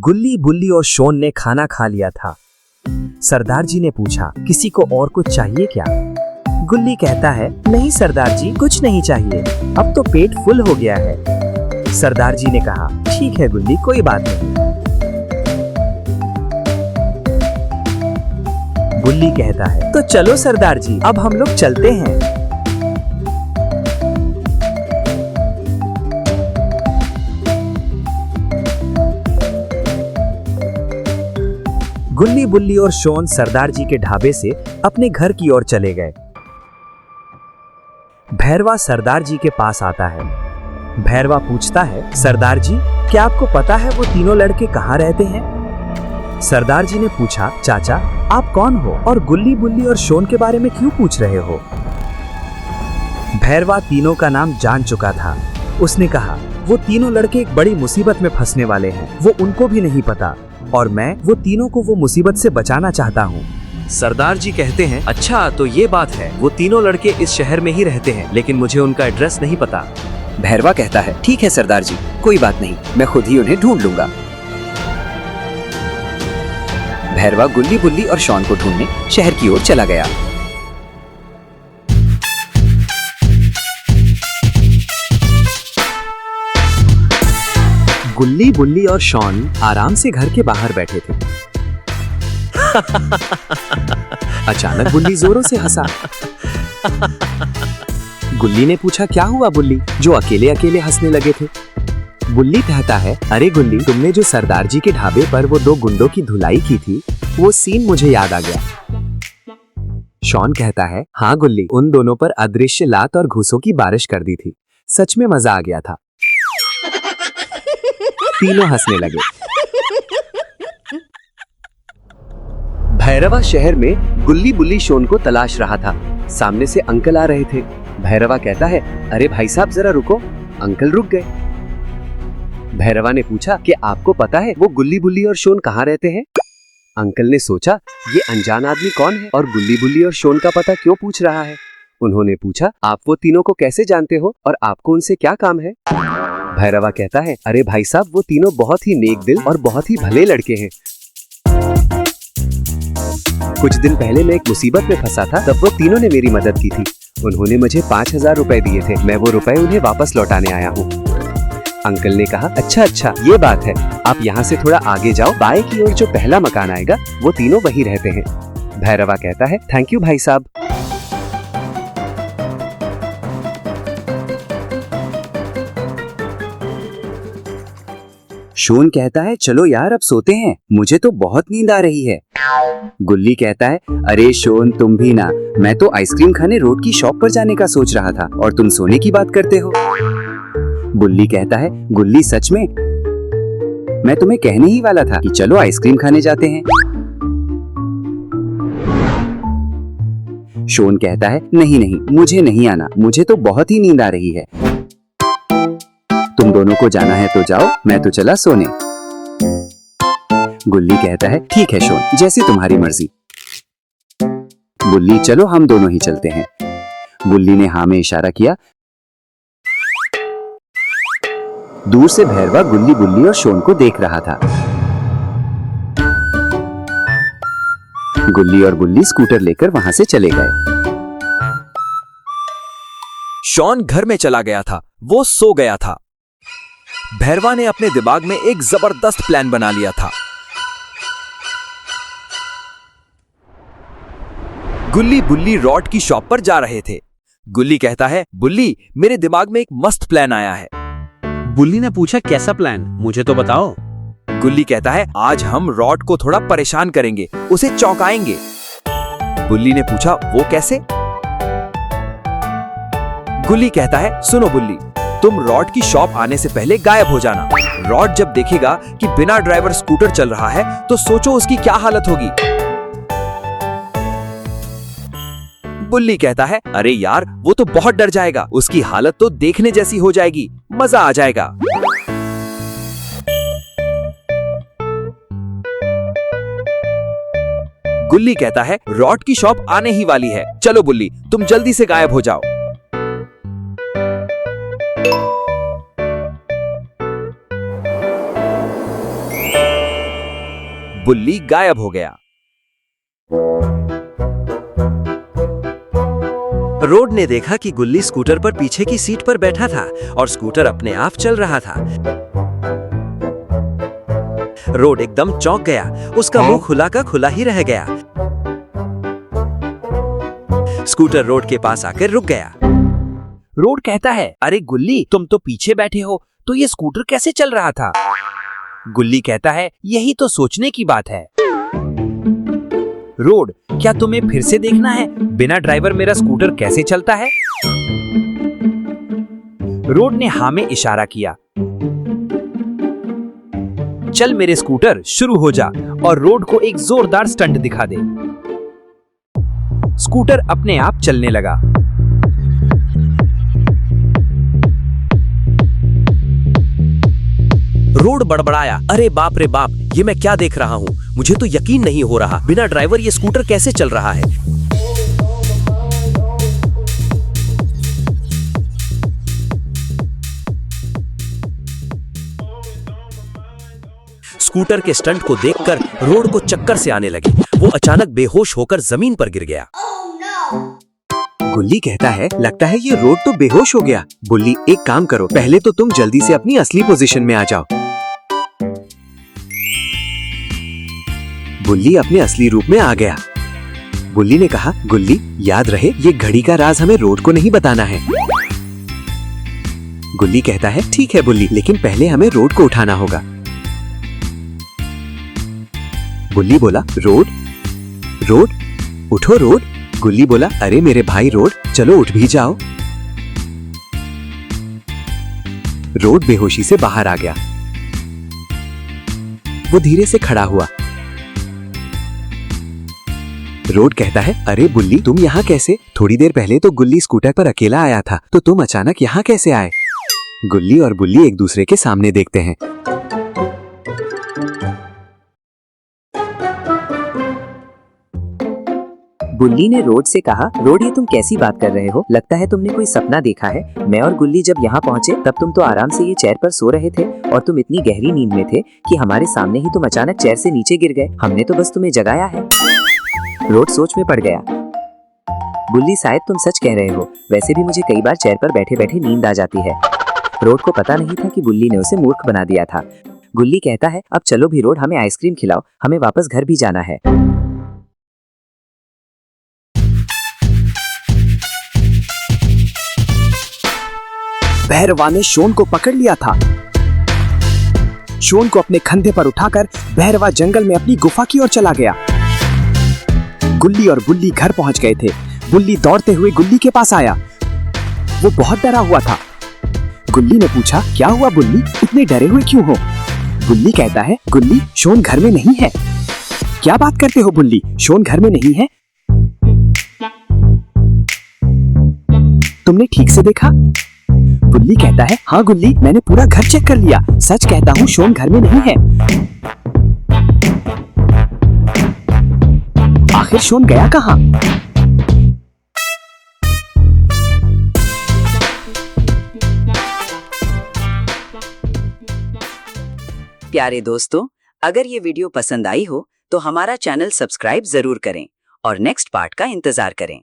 गुल्ली, बुल्ली और शोन ने खाना खा लिया था। सरदार जी ने पूछा, किसी को और कुछ चाहिए क्या? गुल्ली कहता है, नहीं सरदार जी, कुछ नहीं चाहिए, अब तो पेट फुल हो गया है। सरदार जी ने कहा, ठीक है गुल्ली, कोई बात नहीं। गुल्ली कहता है, तो चलो सरदार जी, अब हम लोग चलते हैं। गुल्ली, बुल्ली और शोन सरदार जी के ढाबे से अपने घर की ओर चले गए। भैरवा सरदार जी के पास आता है। भैरवा पूछता है, सरदार जी, क्या आपको पता है वो तीनों लड़के कहाँ रहते हैं? सरदार जी ने पूछा, चाचा, आप कौन हो और गुल्ली, बुल्ली और शोन के बारे में क्यों पूछ रहे हो? भैरवा तीनों का नाम जान चुका था। उसने कहा, वो तीनों लड़के एक बड़ी मुसीबत में फंसने वाले हैं, वो उनको भी नहीं पता और मैं वो तीनों को वो मुसीबत से बचाना चाहता हूँ। सरदार जी कहते हैं, अच्छा तो ये बात है, वो तीनों लड़के इस शहर में ही रहते हैं, लेकिन मुझे उनका एड्रेस नहीं पता। भैरवा कहता है, ठीक है सरदार जी, कोई बात नहीं, मैं खुद ही उन्हें ढूंढ लूंगा। भैरवा गुल्ली, बुल्ली और शॉन को ढूंढने शहर की ओर चला गया। गुल्ली, बुल्ली और शॉन आराम से घर के बाहर बैठे थे। अचानक बुल्ली जोरों से हंसा। गुल्ली ने पूछा, क्या हुआ बुल्ली, जो अकेले अकेले हंसने लगे थे? बुल्ली कहता है, अरे गुल्ली, तुमने जो सरदार जी के ढाबे पर वो दो गुंडों की धुलाई की थी, वो सीन मुझे याद आ गया। शॉन कहता है, हाँ गुल्ली, उन दोनों पर अदृश्य लात और घूसों की बारिश कर दी थी, सच में मजा आ गया था। तीनों हंसने लगे। भैरवा शहर में गुल्ली, बुल्ली शोन को तलाश रहा था। सामने से अंकल आ रहे थे। भैरवा कहता है, अरे भाई साहब जरा रुको। अंकल रुक गए। भैरवा ने पूछा कि आपको पता है वो गुल्ली, बुल्ली और शोन कहाँ रहते हैं? अंकल ने सोचा, ये अनजान आदमी कौन है और गुल्ली, बुल्ली और शोन का पता क्यों पूछ रहा है? उन्होंने पूछा, आप वो तीनों को कैसे जानते हो और आपको उनसे क्या काम है? भैरवा कहता है, अरे भाई साहब, वो तीनों बहुत ही नेक दिल और बहुत ही भले लड़के हैं। कुछ दिन पहले मैं एक मुसीबत में फंसा था, तब वो तीनों ने मेरी मदद की थी। उन्होंने मुझे 5,000 रुपए दिए थे, मैं वो रुपए उन्हें वापस लौटाने आया हूँ। अंकल ने कहा, अच्छा ये बात है, आप यहाँ से थोड़ा आगे जाओ, बाएं की ओर जो पहला मकान आएगा वो तीनों वहीं रहते हैं। भैरवा कहता है, थैंक यू भाई साहब। शोन कहता है, चलो यार अब सोते हैं, मुझे तो बहुत नींद आ रही है। गुल्ली कहता है, अरे शोन तुम भी ना, मैं तो आइसक्रीम खाने रोड की शॉप पर जाने का सोच रहा था और तुम सोने की बात करते हो। बुल्ली कहता है, गुल्ली सच में, मैं तुम्हें कहने ही वाला था कि चलो आइसक्रीम खाने जाते हैं। शोन कहता है, नहीं मुझे नहीं आना, मुझे तो बहुत ही नींद आ रही है। तुम दोनों को जाना है तो जाओ, मैं तो चला सोने। गुल्ली कहता है, ठीक है शोन, जैसी तुम्हारी मर्जी। बुल्ली, चलो हम दोनों ही चलते हैं। बुल्ली ने हाँ में इशारा किया। दूर से भैरवा गुल्ली, बुल्ली और शोन को देख रहा था। गुल्ली और बुल्ली स्कूटर लेकर वहां से चले गए। शॉन घर में चला गया था, वो सो गया था। भैरवा ने अपने दिमाग में एक जबरदस्त प्लान बना लिया था। गुल्ली, बुल्ली रॉड की शॉप पर जा रहे थे। गुल्ली कहता है, बुल्ली, मेरे दिमाग में एक मस्त प्लान आया है। बुल्ली ने पूछा, कैसा प्लान, मुझे तो बताओ। गुल्ली कहता है, आज हम रॉड को थोड़ा परेशान करेंगे, उसे चौंकाएंगे। बुल्ली ने पूछा, वो कैसे? गुल्ली कहता है, सुनो बुल्ली, तुम रॉड की शॉप आने से पहले गायब हो जाना। रॉड जब देखेगा कि बिना ड्राइवर स्कूटर चल रहा है तो सोचो उसकी क्या हालत होगी। बुल्ली कहता है, अरे यार, वो तो बहुत डर जाएगा, उसकी हालत तो देखने जैसी हो जाएगी, मजा आ जाएगा। गुल्ली कहता है, रॉड की शॉप आने ही वाली है, चलो बुल्ली, तुम जल्दी से गायब हो जाओ। बुल्ली गायब हो गया। रोड ने देखा कि गुल्ली स्कूटर पर पीछे की सीट पर बैठा था और स्कूटर अपने आप चल रहा था। रोड एकदम चौंक गया, उसका मुंह खुला का खुला ही रह गया। स्कूटर रोड के पास आकर रुक गया। रोड कहता है, अरे गुल्ली, तुम तो पीछे बैठे हो, तो ये स्कूटर कैसे चल रहा था? गुल्ली कहता है, यही तो सोचने की बात है। रोड, क्या तुम्हें फिर से देखना है बिना ड्राइवर मेरा स्कूटर कैसे चलता है? रोड ने हाँ में इशारा किया। चल मेरे स्कूटर, शुरू हो जा और रोड को एक जोरदार स्टंट दिखा दे। स्कूटर अपने आप चलने लगा। रोड बड़बड़ाया, अरे बाप रे बाप, ये मैं क्या देख रहा हूँ? मुझे तो यकीन नहीं हो रहा, बिना ड्राइवर ये स्कूटर कैसे चल रहा है? स्कूटर के स्टंट को देखकर रोड को चक्कर से आने लगी। वो अचानक बेहोश होकर जमीन पर गिर गया। गुल्ली कहता है, लगता है ये रोड तो बेहोश हो गया। बुल्ली, एक काम करो, पहले तो तुम जल्दी से अपनी असली पोजीशन में आ जाओ। बुल्ली अपने असली रूप में आ गया। बुल्ली ने कहा, गुल्ली, याद रहे ये घड़ी का राज हमें रोड को नहीं बताना है। गुल्ली कहता है, ठीक है बुल्ली, लेकिन पहले हमें रोड को उठाना होगा। बुल्ली बोला, रोड, रोड, उठो रोड। गुल्ली बोला, अरे मेरे भाई रोड, चलो उठ भी जाओ। रोड बेहोशी से बाहर आ गया। वो धीरे से खड़ा हुआ। रोड कहता है, अरे बुल्ली, तुम यहाँ कैसे? थोड़ी देर पहले तो गुल्ली स्कूटर पर अकेला आया था, तो तुम अचानक यहाँ कैसे आए? गुल्ली और बुल्ली एक दूसरे के सामने देखते हैं। गुल्ली ने रोड से कहा, रोड, ये तुम कैसी बात कर रहे हो? लगता है तुमने कोई सपना देखा है। मैं और गुल्ली जब यहाँ पहुँचे तब तुम तो आराम से ये चेयर पर सो रहे थे और तुम इतनी गहरी नींद में थे कि हमारे सामने ही तुम अचानक चेयर से नीचे गिर गए। हमने तो बस तुम्हें जगाया है। रोड सोच में पड़ गया। गुल्ली, शायद तुम सच कह रहे हो। वैसे भी मुझे कई बार चेयर पर बैठे बैठे नींद आ जाती है। रोड को पता नहीं था कि गुल्ली ने उसे मूर्ख बना दिया था। गुल्ली कहता है, अब चलो भी रोड, हमें आइसक्रीम खिलाओ, हमें वापस घर भी जाना है। भैरवा ने शोन को पकड़ लिया था। शोन को अपने कंधे पर उठाकर भैरवा जंगल में अपनी गुफा की ओर चला गया। गुल्ली और बुल्ली घर पहुंच गए थे। बुल्ली दौड़ते हुए गुल्ली के पास आया। वो बहुत डरा हुआ था। गुल्ली ने पूछा, क्या हुआ बुल्ली, इतने डरे हुए क्यों हो? बुल्ली कहता है, गुल्ली, शोन घर में नहीं है। क्या बात करते हो बुल्ली, शोन घर में नहीं है? तुमने ठीक से देखा? बुल्ली कहता है, हाँ गुल्ली, मैंने पूरा घर चेक कर लिया। सच कहता हूँ, शोन घर में नहीं है। आखिर शोन गया कहाँ? प्यारे दोस्तों, अगर ये वीडियो पसंद आई हो तो हमारा चैनल सब्सक्राइब जरूर करें और नेक्स्ट पार्ट का इंतजार करें।